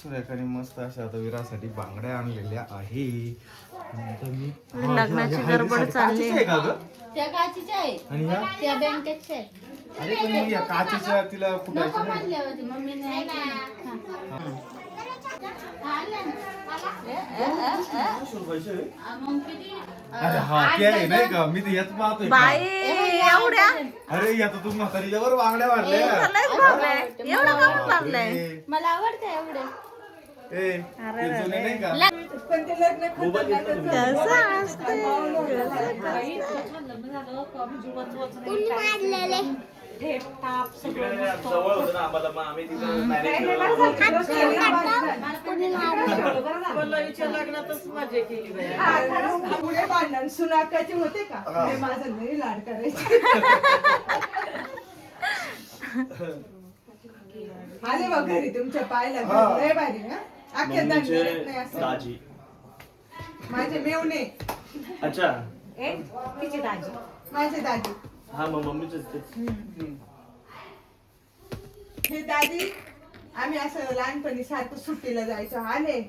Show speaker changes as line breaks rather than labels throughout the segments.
सुरेखाने मस्त अशा आता विरासाठी बांगड्या आणलेल्या आहे. आता मी
लग्नाची गडबड चालली
आहे का ग?
त्या काचीच्या आहे
आणि ह्या
त्या बँकेच्या आहे.
अरे पण मग या काचेच्या तिला फुटायचं नाही.
म्हणल्या होती मम्मीने मग किती
अरे हा ते आहे नाही का मी तर याच पाहतोय.
बाई एवढ्या
अरे या तर तू म्हातारीच्यावर बांगड्या वाढल्या.
लयच भरलंय. एवढं काढून भरलंय.
मला आवडते एवढे
ए ते जुने नाही का?
कसं असते
कुणी मारलेले
जवळ होतं ना आम्हाला मग आम्ही तिथं मॅरेज
कुणी मारले
लग्नातच मजा केली
पुढे भांडण सुनाकाचे होते का ते माझं लई लाड करायचे. आले बघ घरी तुमच्या पायला घरी लय भारी ना अख्ख्या दंडत नाही असं.
दाजी.
माझे मेवणे
अच्छा
तिचे दाजी माझे दाजी
हा मग मम्मीच ते.
हे दादी आम्ही असं लहानपणी सारखं सुट्टीला जायचो. आले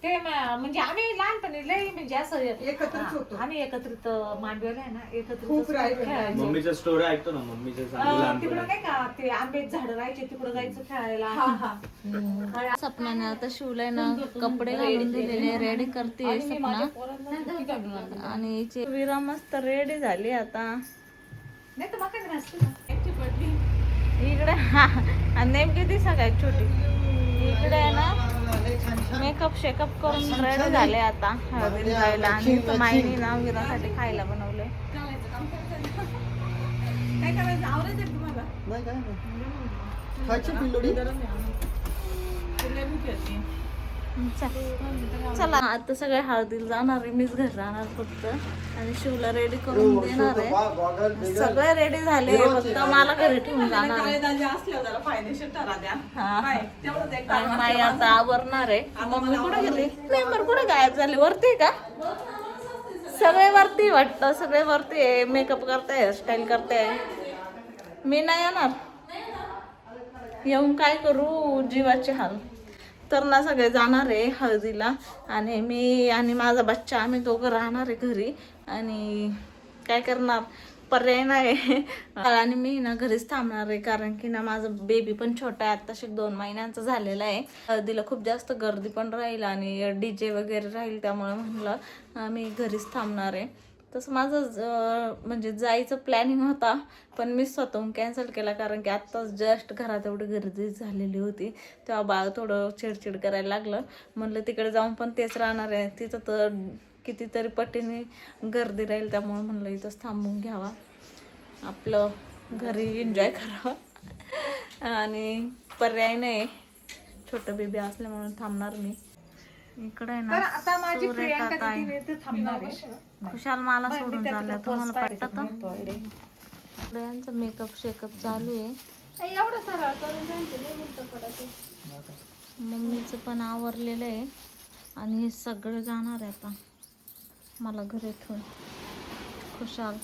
ते म्हणजे आम्ही लहानपणी लई म्हणजे असं
एकत्रच होतो.
आम्ही एकत्रित मांडवेला आहे ना एकत्रित
खूप राहिलो.
खेळायचो.
मम्मीच्या स्टोरी ऐकतो ना मम्मीच्या सांगू
तिकडं
लहानपणी.
नाही का ते आंबे झाड राहायचे तिकडं जायचं खेळायला.
सपनाने आता शिवलाय ना कपडे घालून दिलेले रेडी करते सपना आणि हिची विरा मस्त रेडी झाली आता.
नाही तर मग काय नसतं ना. एकटी पडली.
इकडे आणि नेमकी ती सगळ्यात छोटी इकडे आहे ना मेकअप शेकअप करून रेडी झाले आता हळदीला जायला. आणि माईनी ना विरासाठी खायला बनवले.
काय करायचं आवरायचं आहे तुम्हाला.
चला आता सगळे हळदीला जाणार आहे. मीच घर राहणार फक्त आणि शिवला रेडी करून देणार आहे. सगळे रेडी झाले फक्त मला घरी ठेवून जाणार आहे. हा. आणि माई आता आवरणार आहे. मम्मी कुठे गेली? मेंबर कुठे गायब झाले? वरती का सगळे वरती वाटतं. सगळे वरती आहे. मेकअप करताय हेअरस्टाईल करताय. मी नाही येणार. येऊन काय करू जीवाचे हाल. तर ना सगळे जाणार आहे हळदीला आणि मी आणि माझा बच्चा आम्ही दोघं राहणार आहे घरी. आणि काय करणार पर्याय नाही. आणि मी ना घरीच थांबणार आहे कारण की ना माझा बेबी पण छोटा आहे. आत्ताशी 2 महिन्यांचा झालेला आहे. हळदीला खूप जास्त गर्दी पण राहील आणि DJ वगैरे राहील त्यामुळे म्हणलं मी घरीच थांबणार आहे. तसं माझं म्हणजे जायचं प्लॅनिंग होता पण मी स्वतःहून कॅन्सल केला कारण की आत्ताच जस्ट घरात एवढी गर्दी झालेली होती तेव्हा बाळ थोडं चिडचिड करायला लागलं. म्हणलं तिकडे जाऊन पण तेच राहणार आहे. तिथं तर कितीतरी पटीने गर्दी राहील त्यामुळे म्हणलं इथंच थांबून घ्यावा आपलं घरी एन्जॉय करावं आणि पर्याय नाही. छोटं बेबी असल्यामुळे थांबणार मी. इकडे आहे
तर
ना
आता माझी
सुरेखा
प्रियांका
ताई.
तिथे ते थांबणार आहे.
खुशाल मला सोडून
त्या
चालल्या.
तिथं
तुम्हाला
first
पटतं
पाहिजे.
यांचं मेकअप शेकअप चालू आहे.
एवढं सरळ करून त्यांचे लय उलटं पडतं.
मम्मीचं पण आवरलेलं आहे आणि हे सगळं जाणार आहे आता मला घरी ठेवून. खुशाल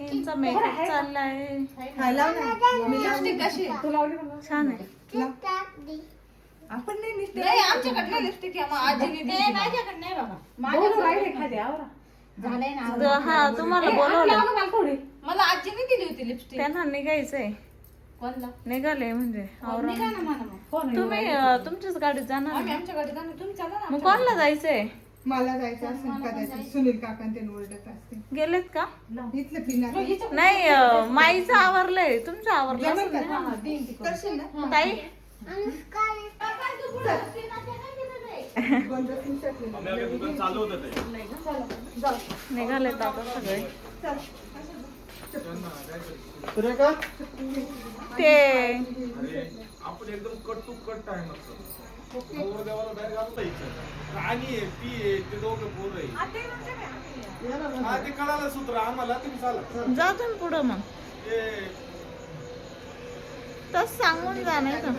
यांचा मेकअप चाललाय.
लिपस्टिक कशी आहे? तू लावली का?
छान आहे.
आपण नाही लिपस्टिक
नाही आमच्याकडे लिपस्टिक आहे. मग आजीने दिली मला.
माझ्याकडे नाही बाबा.
माझ्याकडे राहिली एखादी आवरा.
झालंय ना
हा तुम्हाला बोलवलं.
मला थोडी. मला आजीने दिली होती लिपस्टिक.
त्यांना निघायचंय.
कोणला
निघाले म्हणजे आवरा.
निघा ना म्हणा मग.
तुम्ही तुमच्याच गाडीत जाणार
आम्ही
आहे?
आमच्याकडे जाणार तुम्ही चला ना.
मग कोणला जायचंय?
मला जायचं असेल कदाचित सुनील काका ते ओरडत असते.
गेलेत का?
इथलं पिणार
नाही माईचं आवरलंय. तुमचं आवरलं असेल ना?
करशील ना?
ताई
मम्मी अगं दुकान चालू होतं ते.
निघालेत आता सगळे. ते
आपण एकदम कट टू कट टाइम असतो. देवाला बाहेर घालता येतं. आणि ती आहे, ते दोघं पोरं आहे. हा ते कळालं सूत्र आम्हाला. तुम्ही चाला
जा तुम्ही पुढं मग.
ते
तस सांगून जा नाही का.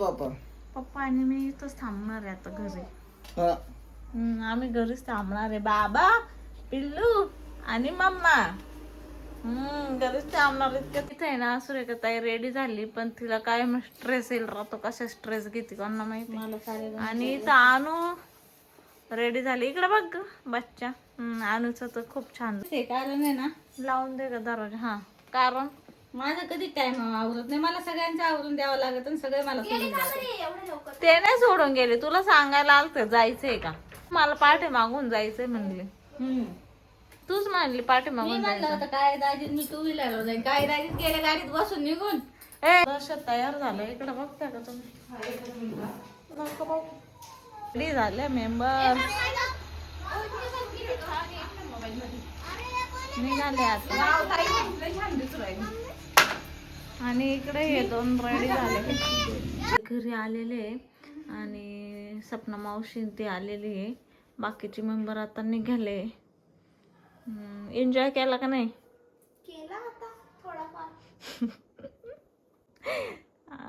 पापा
पप्पा आणि मी इथंच थांबणार आहे आता घरी. आम्ही घरीच थांबणार आहे. बाबा पिल्लू आणि मम्मा घरीच थांबणार तिथे आहे ना. सुरेखा ताई रेडी झाली पण तिला काय स्ट्रेस येईल राहतो, कशा स्ट्रेस घेते कोणा माहिती. आणि इथं आणू रेडी झाली. इकडे बघ ग बच्चा. आणूचं तर खूप छान.
ते कारण आहे ना,
लावून दे ग दरवाजा. हा कारण
माझं कधी टाइम आवरत नाही. मला सगळ्यांचं आवरून द्यावं लागत आणि सगळे मला सोडून द्यावं.
ते नाही सोडून गेले, तुला सांगायला आलत जायचंय का. मला पाठी मागून जायचंय म्हणले. तूच म्हणली पाठी
मी
मागून
म्हणलं
जायचं.
होतं काय दाजीत मी टू व्हीलरवर जाईन, काय दाजीत गेल्या गाडीत बसून निघून.
ए दर्शक तयार झालं. इकडे बघता का तुम्ही. नको बघ. रेडी झाले मेंबर. निघाले आता. आणि इकडे हे दोन रेडी झाले. घरी आलेले आणि सपना मावशी ते आलेली आहे. बाकीचे मेंबर आता निघाले. एन्जॉय केला का नाही.
केला होता थोडाफार.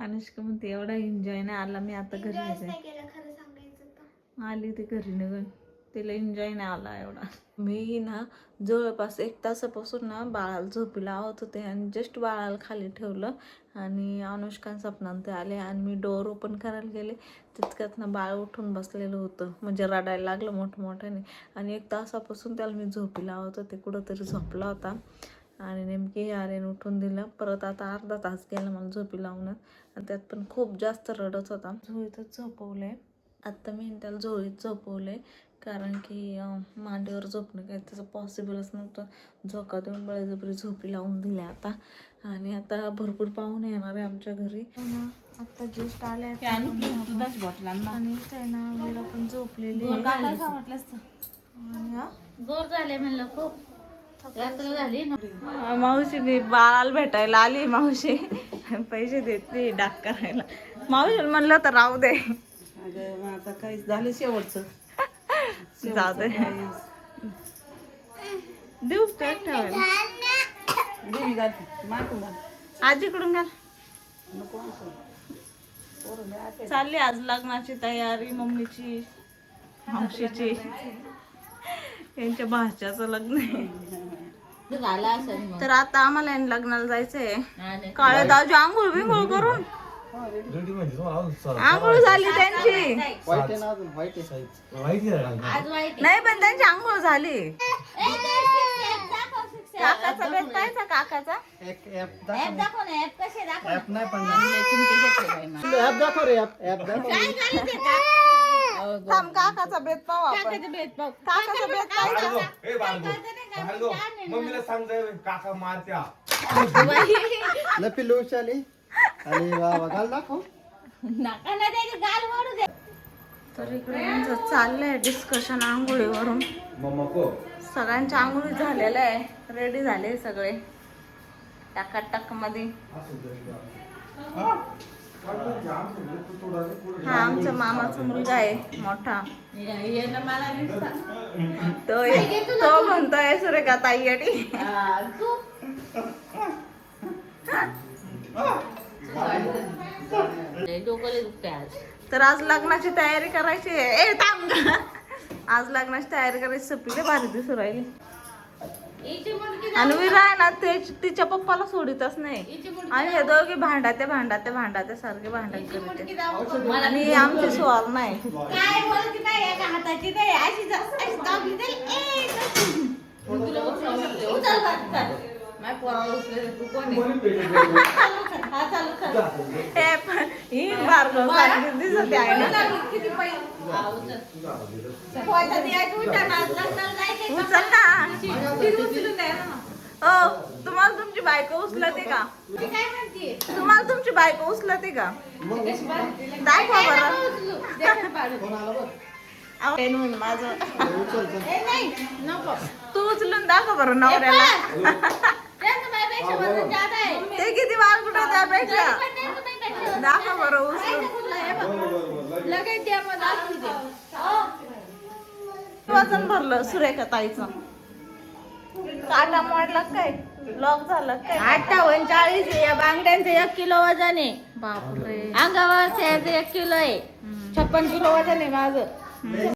अनुष्का म्हणते एवढा एन्जॉय नाही आला. मी आता घरी
नाही
जायचं.
केला खरं सांगायचं तर.
आली ती घरी निघून. तिला एन्जॉय नाही आला एवढा. मी ना जवळपास 1 तासापासून ना बाळाला झोपी लावत होते आणि जस्ट बाळाला खाली ठेवलं आणि अनुष्का सपनान ते आले आणि मी डोअर ओपन करायला गेले. तितक्यात ना बाळ उठून बसलेलं होतं, म्हणजे रडायला लागलं मोठमोठ्याने. आणि 1 तासापासून त्याला मी झोपी लावत होते. कुठंतरी झोपला होता आणि नेमकी यारेन उठून दिलं. परत आता अर्धा तास गेला मला झोपी लावण्यात आणि त्यात पण खूप जास्त रडत होता. झोळीतच झोपवलंय आत्ता मी त्याला. झोळीत झोपवलंय कारण की मांडीवर झोपणं काही त्याचं पॉसिबलच नव्हतं. झोका देऊन बळजबरी झोपी लावून दिल्या आता. आणि आता भरपूर पाहुणे येणार आहे आमच्या घरी. आता जस्ट आले आणि इथे ना वीरा पण झोपलेली आहे.
बोर झाले म्हणलं खूप. रात्र झाली ना.
मावशी मी बाळाला भेटायला आली. मावशी पैसे देते डाक करायला. मावशी म्हणलं तर राहू दे.
आता काहीच झालं शेवटचं.
जाऊ दे. देऊ काय ठेवायला. आजीकडून घाल. चालली आज लग्नाची तयारी मम्मीची मावशीची. यांच्या भाच्याचं लग्न आहे.
झाला असेल मग.
तर आता आम्हाला आहे लग्नाला जायचंय. काळे दाजी आंघोळ बिंघोळ करून आंघोळ झाली त्यांची.
आज वाईट
नाही पण त्यांची आंघोळ झाली. काकाचा बेत पाहायचा. काकाचा
ऍप दाखव ना. ऍप कसे दाखव.
थांब काकाचा बेत पाहू आपण. काकाचा बेत पाहायचा.
ए भार्गव, मम्मीला सांग जाय काका मारत्या.
पिल्लू उशाली आणि घाल दाखव.
नका ना त्याची गाल वाढू दे.
तर इकडे आमचं चाललंय डिस्कशन आंघोळीवरून. सगळ्यांच्या आंघोळी झालेल्या आहे. रेडी झाले सगळे टकाटक मध्ये. हा आमच्या मामाचा मुलगा आहे मोठा. तो म्हणतोय सुरेखा ताई अडी.
डोकं दुखते आज.
तर आज लग्नाची तयारी करायची आहे. ए थांब ना. आज लग्नाची तयारी करायची. सपीले भारी दिसू राहिली. आणि विरा आहे ना ते तिच्या पप्पाला सोडितच नाही. आणि हे दोघे भांडाते सारखे भांडण करते. आणि आमची स्वार नाही.
काय बोलती नाही एका हाताची नाही अशी अशी दाबली नाही. उचल बात. माय पोराला उचलेलं तू कोण आहे. हा चालू कर.
हे पण ही भार्गव सारखी दिसते आहे ना.
किती पैसे. हा उचल. पैसा द्यायचं उचल ना. लग्नाला जायचंय.
उचल ना.
तिथे उचलून द्यायला ना.
तुम्हाला तुमची बायको उचलते का.
ती काय म्हणते.
तुम्हाला तुमची बायको उचलते का. दाखवा बरं. माझं
नाही नको.
तू उचलून दाखव बरं नवऱ्याला.
त्यांचं माझ्यापेक्षा वजन जादा आहे.
ते किती वाल कुठं त्यापेक्षा. दाखव बरं उचलून.
लगेच द्या मग दाखवून दे.
वजन भरलं सुरेखा ताईचं. काटा मोडला काय. लॉक झालं काय.
58 या बांगड्यांचं 1 किलो वजन आहे.
बापरे.
अंगावर 1 किलो आहे. 56 किलो वजन आहे माझं.